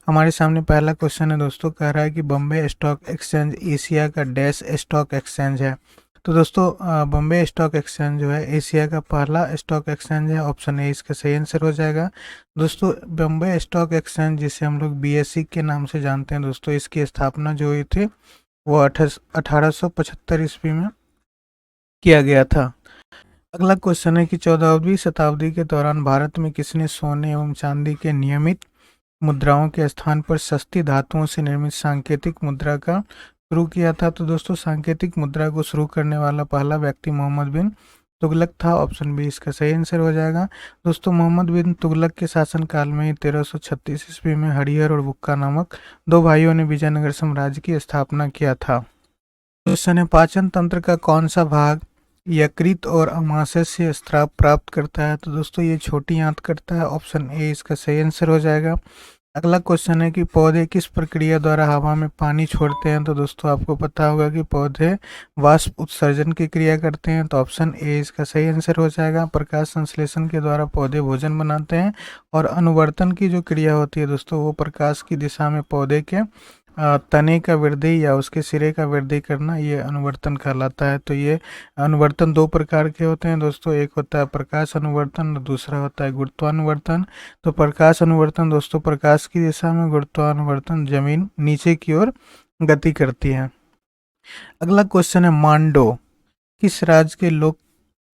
हमारे सामने पहला क्वेश्चन है दोस्तों, कह रहा है कि बॉम्बे स्टॉक एक्सचेंज एशिया का डैश स्टॉक एक्सचेंज है। तो दोस्तों बॉम्बे स्टॉक एक्सचेंज जो है एशिया का पहला स्टॉक एक्सचेंज है। ऑप्शन ए इसका सही आंसर हो जाएगा। दोस्तों बॉम्बे स्टॉक एक्सचेंज जिसे हम लोग बीएसई के नाम से जानते हैं दोस्तों, इसकी स्थापना जो हुई थी वो 1875 ईस्वी में किया गया था। अगला क्वेश्चन है कि 14वीं शताब्दी के दौरान भारत में किसने सोने एवं चांदी के नियमित मुद्राओं के स्थान पर सस्ती धातुओं से निर्मित सांकेतिक मुद्रा का शुरू किया था? तो दोस्तों सांकेतिक मुद्रा को शुरू करने वाला पहला व्यक्ति मोहम्मद बिन तुगलक था। ऑप्शन बी इसका सही आंसर हो जाएगा। दोस्तों मोहम्मद बिन तुगलक के शासनकाल में ही 1336 ईस्वी में हरिहर और बुक्का नामक दो भाइयों ने विजयनगर साम्राज्य की स्थापना किया था। क्वेश्चन है, पाचन तंत्र का कौन सा भाग यकृत और अमाशय से स्राव प्राप्त करता है? तो दोस्तों ये छोटी आंत करता है। ऑप्शन ए इसका सही आंसर हो जाएगा। अगला क्वेश्चन है कि पौधे किस प्रक्रिया द्वारा हवा में पानी छोड़ते हैं? तो दोस्तों आपको पता होगा कि पौधे वाष्प उत्सर्जन की क्रिया करते हैं। तो ऑप्शन ए इसका सही आंसर हो जाएगा। प्रकाश संश्लेषण के द्वारा पौधे भोजन बनाते हैं और अनुवर्तन की जो क्रिया होती है दोस्तों वो प्रकाश की दिशा में पौधे के तने का वृद्धि या उसके सिरे का वृद्धि करना, ये अनुवर्तन कहलाता है। तो ये अनुवर्तन दो प्रकार के होते हैं दोस्तों, एक होता है प्रकाश अनुवर्तन और दूसरा होता है गुरुत्वानुवर्तन। तो प्रकाश अनुवर्तन दोस्तों प्रकाश की दिशा में, गुरुत्वानुवर्तन जमीन नीचे की ओर गति करती है। अगला क्वेश्चन है, मांडो किस राज्य के लोक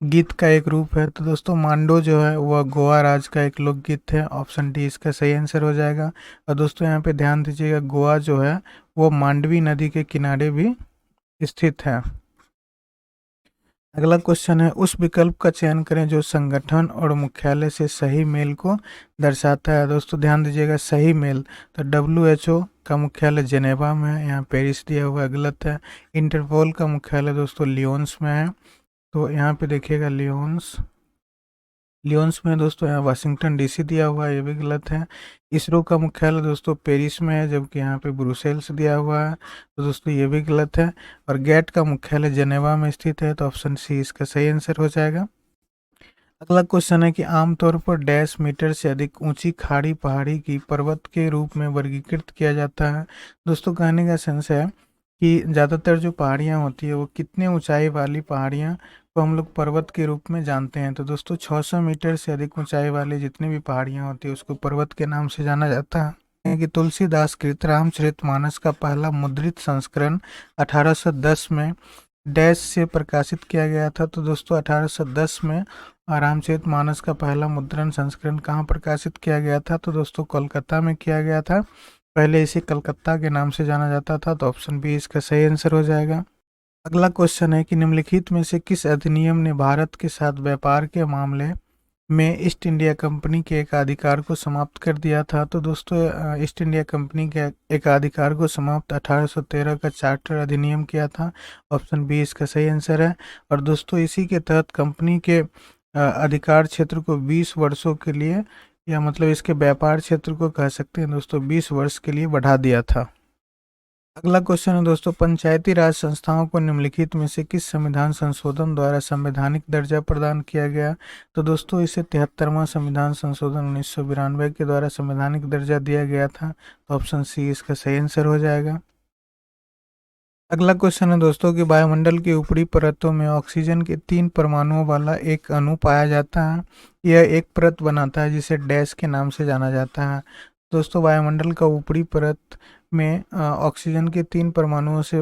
गीत का एक रूप है? तो दोस्तों मांडो जो है वह गोवा राज्य का एक लोकगीत है। ऑप्शन डी इसका सही आंसर हो जाएगा। और दोस्तों यहाँ पे ध्यान दीजिएगा, गोवा जो है वो मांडवी नदी के किनारे भी स्थित है। अगला क्वेश्चन है, उस विकल्प का चयन करें जो संगठन और मुख्यालय से सही मेल को दर्शाता है। दोस्तों ध्यान दीजिएगा, सही मेल। तो डब्ल्यूएचओ का मुख्यालय जेनेवा में है, यहाँ पेरिस दिया हुआ है, गलत है। इंटरपोल का मुख्यालय दोस्तों लियोन्स में है, तो यहाँ पे देखिएगा लियोन्स लियोन्स में दोस्तों, यहाँ वाशिंगटन डीसी दिया हुआ है, ये भी गलत है। इसरो का मुख्यालय दोस्तों पेरिस में है, जबकि यहाँ पे ब्रुसेल्स दिया हुआ है, तो दोस्तों ये भी गलत है। और गैट का मुख्यालय जेनेवा में स्थित है, तो ऑप्शन सी इसका सही आंसर हो जाएगा। अगला क्वेश्चन है कि आमतौर पर डैश मीटर से अधिक ऊंची खाड़ी पहाड़ी की पर्वत के रूप में वर्गीकृत किया जाता है। दोस्तों कहने का सेंस है कि ज़्यादातर जो पहाड़ियाँ होती है वो कितने ऊंचाई वाली पहाड़ियाँ को हम लोग पर्वत के रूप में जानते हैं? तो दोस्तों 600 मीटर से अधिक ऊंचाई वाली जितनी भी पहाड़ियाँ होती है उसको पर्वत के नाम से जाना जाता है। कि तुलसीदास कृत रामचरितमानस का पहला मुद्रित संस्करण 1810 में डैश से प्रकाशित किया गया था। तो दोस्तों 1810 में रामचरितमानस का पहला मुद्रण संस्करण कहाँ प्रकाशित किया गया था? तो दोस्तों कोलकाता में किया गया था। पहले इसे कलकत्ता के नाम से जाना जाता था। तो ऑप्शन बी इसका सही आंसर हो जाएगा। अगला क्वेश्चन है कि निम्नलिखित में से किस अधिनियम ने भारत के साथ व्यापार के मामले में ईस्ट इंडिया कंपनी के एकाधिकार को समाप्त कर दिया था? तो दोस्तों ईस्ट इंडिया कंपनी के एकाधिकार को समाप्त 1813 का चार्टर अधिनियम किया था। ऑप्शन बी इसका सही आंसर है। और दोस्तों इसी के तहत कंपनी के अधिकार क्षेत्र को 20 वर्षों के लिए, या मतलब इसके व्यापार क्षेत्र को कह सकते हैं दोस्तों 20 वर्ष के लिए बढ़ा दिया था। अगला क्वेश्चन है दोस्तों, पंचायती राज संस्थाओं को निम्नलिखित में से किस संविधान संशोधन द्वारा संवैधानिक दर्जा प्रदान किया गया? तो दोस्तों इसे 73वां संविधान संशोधन 1992 के द्वारा संवैधानिक दर्जा दिया गया था। तो ऑप्शन सी इसका सही आंसर हो जाएगा। अगला क्वेश्चन है दोस्तों कि वायुमंडल की ऊपरी परतों में ऑक्सीजन के 3 परमाणुओं वाला एक अणु पाया जाता है। यह एक परत बनाता है जिसे डैश के नाम से जाना जाता है। दोस्तों वायुमंडल का ऊपरी परत में ऑक्सीजन के 3 परमाणुओं से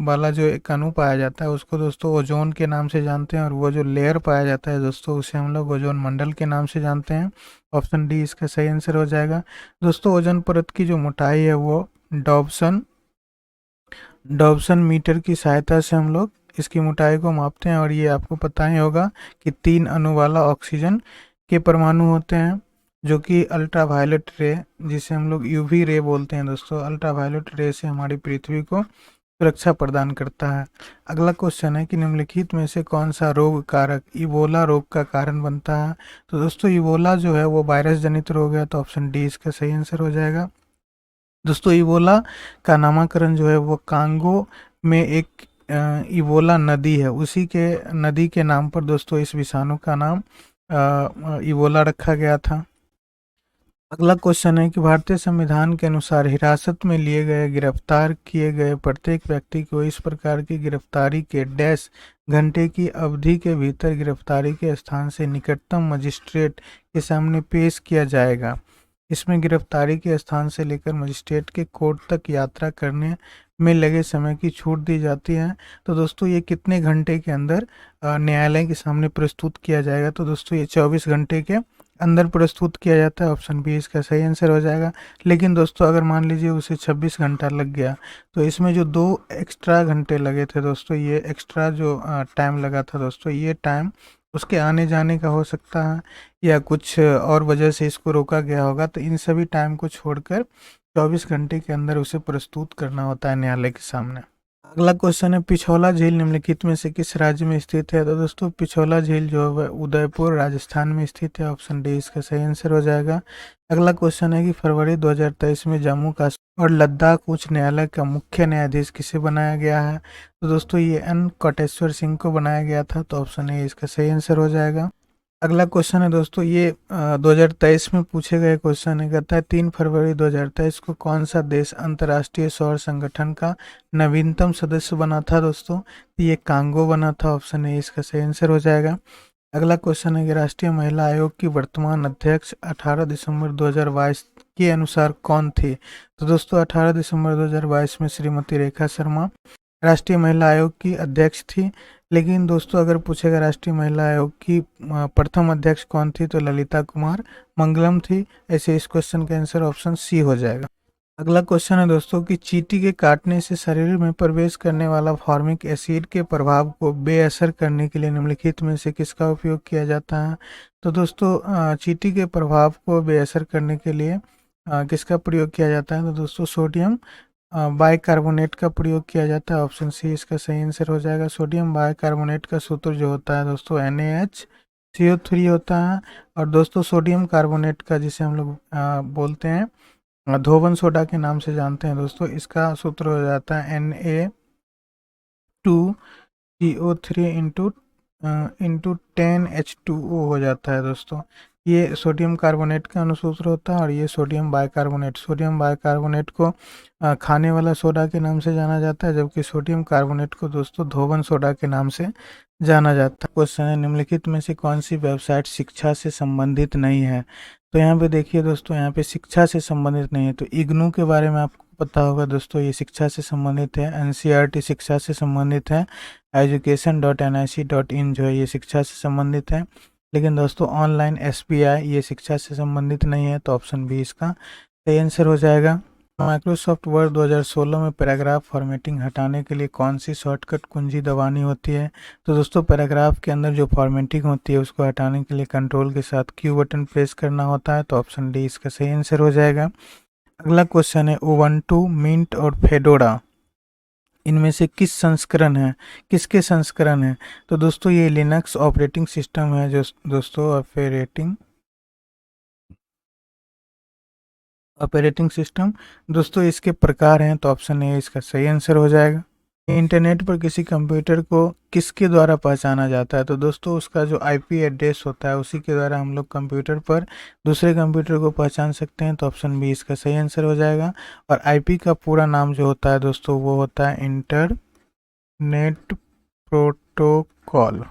वाला जो एक अणु पाया जाता है उसको दोस्तों ओजोन के नाम से जानते हैं, और वो जो लेयर पाया जाता है दोस्तों उसे हम लोग ओजोन मंडल के नाम से जानते हैं। ऑप्शन डी इसका सही आंसर हो जाएगा। दोस्तों ओजोन परत की जो मोटाई है वो डॉब्सन मीटर की सहायता से हम लोग इसकी मोटाई को मापते हैं। और ये आपको पता ही होगा कि 3 अणु वाला ऑक्सीजन के परमाणु होते हैं, जो कि अल्ट्रावायलेट रे, जिसे हम लोग यूवी रे बोलते हैं दोस्तों, अल्ट्रावायलेट रे से हमारी पृथ्वी को सुरक्षा प्रदान करता है। अगला क्वेश्चन है कि निम्नलिखित में से कौन सा रोग कारक इबोला रोग का कारण बनता है? तो दोस्तों इबोला जो है वो वायरस जनित रोग है। तो ऑप्शन डी इसका सही आंसर हो जाएगा। दोस्तों इबोला का नामकरण जो है वो कांगो में एक इबोला नदी है, उसी के नदी के नाम पर दोस्तों इस विषाणु का नाम इबोला रखा गया था। अगला क्वेश्चन है कि भारतीय संविधान के अनुसार हिरासत में लिए गए गिरफ्तार किए गए प्रत्येक व्यक्ति को इस प्रकार की गिरफ्तारी के डैश घंटे की अवधि के भीतर गिरफ्तारी के स्थान से निकटतम मजिस्ट्रेट के सामने पेश किया जाएगा। इसमें गिरफ्तारी के स्थान से लेकर मजिस्ट्रेट के कोर्ट तक यात्रा करने में लगे समय की छूट दी जाती है। तो दोस्तों ये कितने घंटे के अंदर न्यायालय के सामने प्रस्तुत किया जाएगा? तो दोस्तों ये 24 घंटे के अंदर प्रस्तुत किया जाता है। ऑप्शन बी इसका सही आंसर हो जाएगा। लेकिन दोस्तों अगर मान लीजिए उसे 26 घंटा लग गया, तो इसमें जो 2 एक्स्ट्रा घंटे लगे थे दोस्तों, ये एक्स्ट्रा जो टाइम लगा था दोस्तों, ये टाइम उसके आने जाने का हो सकता है या कुछ और वजह से इसको रोका गया होगा। तो इन सभी टाइम को छोड़कर 24 घंटे के अंदर उसे प्रस्तुत करना होता है न्यायालय के सामने। अगला क्वेश्चन है पिछोला झील निम्नलिखित में से किस राज्य में स्थित है? तो दोस्तों पिछोला झील जो है उदयपुर राजस्थान में स्थित है। ऑप्शन डी इसका सही आंसर हो जाएगा। अगला क्वेश्चन है कि फरवरी 2023 में जम्मू कश्मीर और लद्दाख उच्च न्यायालय का मुख्य न्यायाधीश किसे बनाया गया है? तो दोस्तों ये एन कोटेश्वर सिंह को बनाया गया था। तो ऑप्शन ए इसका सही आंसर हो जाएगा। अगला क्वेश्चन है दोस्तों ये 2023 में पूछे गए क्वेश्चन है। कहता है 3 फरवरी 2023 को कौन सा देश अंतर्राष्ट्रीय सौर संगठन का नवीनतम सदस्य बना था दोस्तों? तो ये कांगो बना था। ऑप्शन ए इसका सही आंसर हो जाएगा। अगला क्वेश्चन है कि राष्ट्रीय महिला आयोग की वर्तमान अध्यक्ष 18 दिसंबर 2022 के अनुसार कौन थी? तो दोस्तों 18 दिसंबर 2022 में श्रीमती रेखा शर्मा राष्ट्रीय महिला आयोग की अध्यक्ष थी। लेकिन दोस्तों अगर पूछेगा राष्ट्रीय महिला आयोग की प्रथम अध्यक्ष कौन थी, तो ललिता कुमार मंगलम थी। ऐसे इस क्वेश्चन का आंसर ऑप्शन सी हो जाएगा। अगला क्वेश्चन है दोस्तों कि चींटी के काटने से शरीर में प्रवेश करने वाला फॉर्मिक एसिड के प्रभाव को बेअसर करने के लिए निम्नलिखित में से किसका उपयोग किया जाता है? तो दोस्तों चींटी के प्रभाव को बेअसर करने के लिए किसका प्रयोग किया जाता है? तो दोस्तों सोडियम बाइकार्बोनेट का प्रयोग किया जाता है। ऑप्शन सी इसका सही आंसर हो जाएगा। सोडियम बाइकार्बोनेट का सूत्र जो होता है दोस्तों NaHCO3 होता है। और दोस्तों सोडियम कार्बोनेट का जिसे हम लोग बोलते हैं धोवन सोडा के नाम से जानते हैं दोस्तों, इसका सूत्र हो जाता है Na2CO3 इंटू 10H2O हो जाता है दोस्तों। ये सोडियम कार्बोनेट का अनुसूत्र होता है और ये सोडियम बाइकार्बोनेट को खाने वाला सोडा के नाम से जाना जाता है, जबकि सोडियम कार्बोनेट को दोस्तों धोवन सोडा के नाम से जाना जाता है। क्वेश्चन है निम्नलिखित में से कौन सी वेबसाइट शिक्षा से संबंधित नहीं है? तो यहाँ पे देखिए दोस्तों, यहाँ पे शिक्षा से संबंधित नहीं है। तो इग्नू के बारे में आपको पता होगा दोस्तों, ये शिक्षा से संबंधित है। NCERT शिक्षा से संबंधित है। education.nic.in जो है ये शिक्षा से संबंधित है। लेकिन दोस्तों ऑनलाइन SBI ये शिक्षा से संबंधित नहीं है। तो ऑप्शन बी इसका सही आंसर हो जाएगा। माइक्रोसॉफ्ट वर्ड 2016 में पैराग्राफ फॉर्मेटिंग हटाने के लिए कौन सी शॉर्टकट कुंजी दबानी होती है? तो दोस्तों पैराग्राफ के अंदर जो फॉर्मेटिंग होती है उसको हटाने के लिए कंट्रोल के साथ Q बटन प्रेस करना होता है। तो ऑप्शन डी इसका सही आंसर हो जाएगा। अगला क्वेश्चन है उबंटू, मिंट और फेडोरा इनमें से किस संस्करण है, किसके संस्करण है? तो दोस्तों ये लिनक्स ऑपरेटिंग सिस्टम है जो दोस्तों ऑपरेटिंग सिस्टम दोस्तों इसके प्रकार हैं। तो ऑप्शन ए इसका सही आंसर हो जाएगा। इंटरनेट पर किसी कंप्यूटर को किसके द्वारा पहचाना जाता है? तो दोस्तों उसका जो IP एड्रेस होता है उसी के द्वारा हम लोग कंप्यूटर पर दूसरे कंप्यूटर को पहचान सकते हैं। तो ऑप्शन बी इसका सही आंसर हो जाएगा। और IP का पूरा नाम जो होता है दोस्तों वो होता है इंटरनेट प्रोटोकॉल।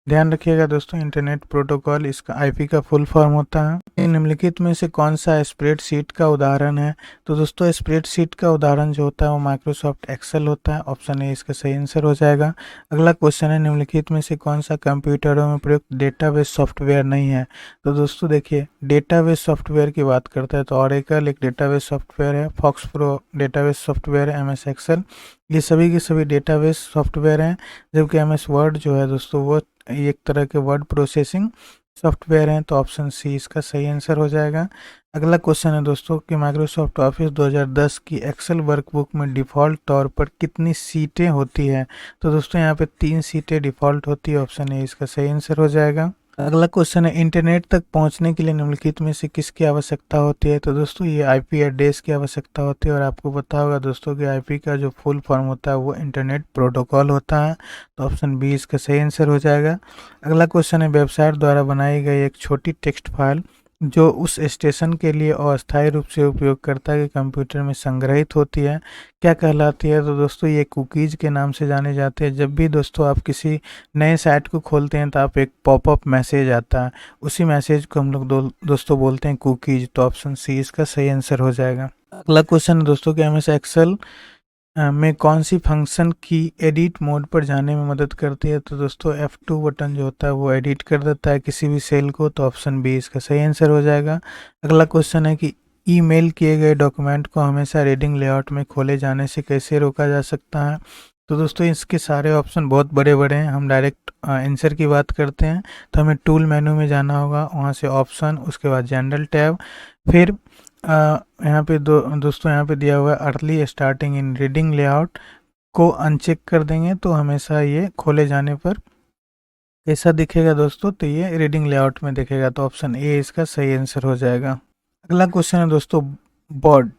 ध्यान रखिएगा दोस्तों, इंटरनेट प्रोटोकॉल इसका IP का फुल फॉर्म होता है। निम्नलिखित में से कौन सा स्प्रेडशीट का उदाहरण है? तो दोस्तों स्प्रेडशीट का उदाहरण जो होता है वो माइक्रोसॉफ्ट एक्सेल होता है। ऑप्शन ए इसका सही आंसर हो जाएगा। अगला क्वेश्चन है निम्नलिखित में से कौन सा कंप्यूटरों में प्रयुक्त डेटाबेस सॉफ्टवेयर नहीं है? तो दोस्तों देखिए डेटाबेस सॉफ्टवेयर की बात करता है तो ऑरेकल एक डेटाबेस सॉफ्टवेयर है, फॉक्स प्रो डेटाबेस सॉफ्टवेयर है, MS एक्सेल ये सभी के सभी डेटाबेस सॉफ्टवेयर हैं। जबकि MS वर्ड जो है दोस्तों वो एक तरह के वर्ड प्रोसेसिंग सॉफ्टवेयर हैं। तो ऑप्शन सी इसका सही आंसर हो जाएगा। अगला क्वेश्चन है दोस्तों कि माइक्रोसॉफ्ट ऑफिस 2010 की एक्सेल वर्कबुक में डिफ़ॉल्ट तौर पर कितनी सीटें होती है? तो दोस्तों यहाँ पे 3 सीटें डिफ़ॉल्ट होती है। ऑप्शन ए इसका सही आंसर हो जाएगा। अगला क्वेश्चन है इंटरनेट तक पहुंचने के लिए निम्नलिखित में से किसकी आवश्यकता होती है? तो दोस्तों ये IP एड्रेस की आवश्यकता होती है। और आपको पता होगा दोस्तों कि IP का जो फुल फॉर्म होता है वो इंटरनेट प्रोटोकॉल होता है। तो ऑप्शन बी इसका सही आंसर हो जाएगा। अगला क्वेश्चन है वेबसाइट द्वारा बनाई गई एक छोटी टेक्स्ट फाइल जो उस स्टेशन के लिए अस्थायी रूप से उपयोगकर्ता के कंप्यूटर में संग्रहित होती है क्या कहलाती है? तो दोस्तों ये कुकीज़ के नाम से जाने जाते हैं। जब भी दोस्तों आप किसी नए साइट को खोलते हैं तो आप एक पॉपअप मैसेज आता है, उसी मैसेज को हम लोग दोस्तों बोलते हैं कुकीज़। तो ऑप्शन सी इसका सही आंसर हो जाएगा। अगला क्वेश्चन है दोस्तों कि एमएस एक्सेल में कौन सी फंक्शन की एडिट मोड पर जाने में मदद करती है? तो दोस्तों F2 बटन जो होता है वो एडिट कर देता है किसी भी सेल को। तो ऑप्शन बी इसका सही आंसर हो जाएगा। अगला क्वेश्चन है कि ईमेल किए गए डॉक्यूमेंट को हमेशा रीडिंग लेआउट में खोले जाने से कैसे रोका जा सकता है? तो दोस्तों इसके सारे ऑप्शन बहुत बड़े बड़े हैं। हम डायरेक्ट आंसर की बात करते हैं तो हमें टूल मेनू में जाना होगा, वहाँ से ऑप्शन, उसके बाद जनरल टैब, फिर यहाँ पे दोस्तों यहाँ पे दिया हुआ है early starting in reading layout को अनचेक कर देंगे तो हमेशा ये खोले जाने पर कैसा दिखेगा दोस्तों? तो ये रीडिंग लेआउट में दिखेगा। तो ऑप्शन ए इसका सही आंसर हो जाएगा। अगला क्वेश्चन है दोस्तों बॉड।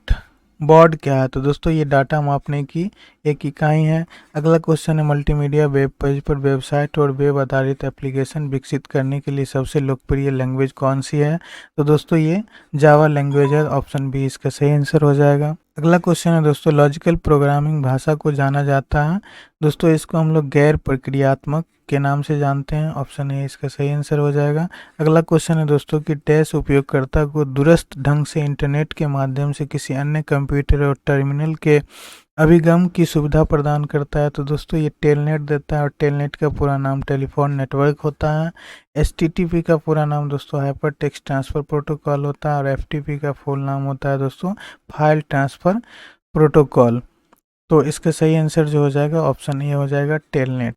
बॉड क्या है? तो दोस्तों ये डाटा मापने की एक इकाई है। अगला क्वेश्चन है मल्टीमीडिया वेब पेज पर वेबसाइट और वेब आधारित एप्लीकेशन विकसित करने के लिए सबसे लोकप्रिय लैंग्वेज कौन सी है? तो दोस्तों ये जावा लैंग्वेज है। ऑप्शन बी इसका सही आंसर हो जाएगा। अगला क्वेश्चन है दोस्तों लॉजिकल प्रोग्रामिंग भाषा को जाना जाता है दोस्तों, इसको हम लोग गैर प्रक्रियात्मक के नाम से जानते हैं। ऑप्शन ए इसका सही आंसर हो जाएगा। अगला क्वेश्चन है दोस्तों कि डैश उपयोगकर्ता को दूरस्थ ढंग से इंटरनेट के माध्यम से किसी अन्य कंप्यूटर और टर्मिनल के अभिगम की सुविधा प्रदान करता है? तो दोस्तों ये टेलनेट देता है और टेलनेट का पूरा नाम टेलीफोन नेटवर्क होता है। एचटीटीपी का पूरा नाम दोस्तों हाइपर टेक्स्ट ट्रांसफ़र प्रोटोकॉल होता है और एफटीपी का फुल नाम होता है दोस्तों फाइल ट्रांसफ़र प्रोटोकॉल। तो इसका सही आंसर जो हो जाएगा ऑप्शन ए हो जाएगा टेलनेट।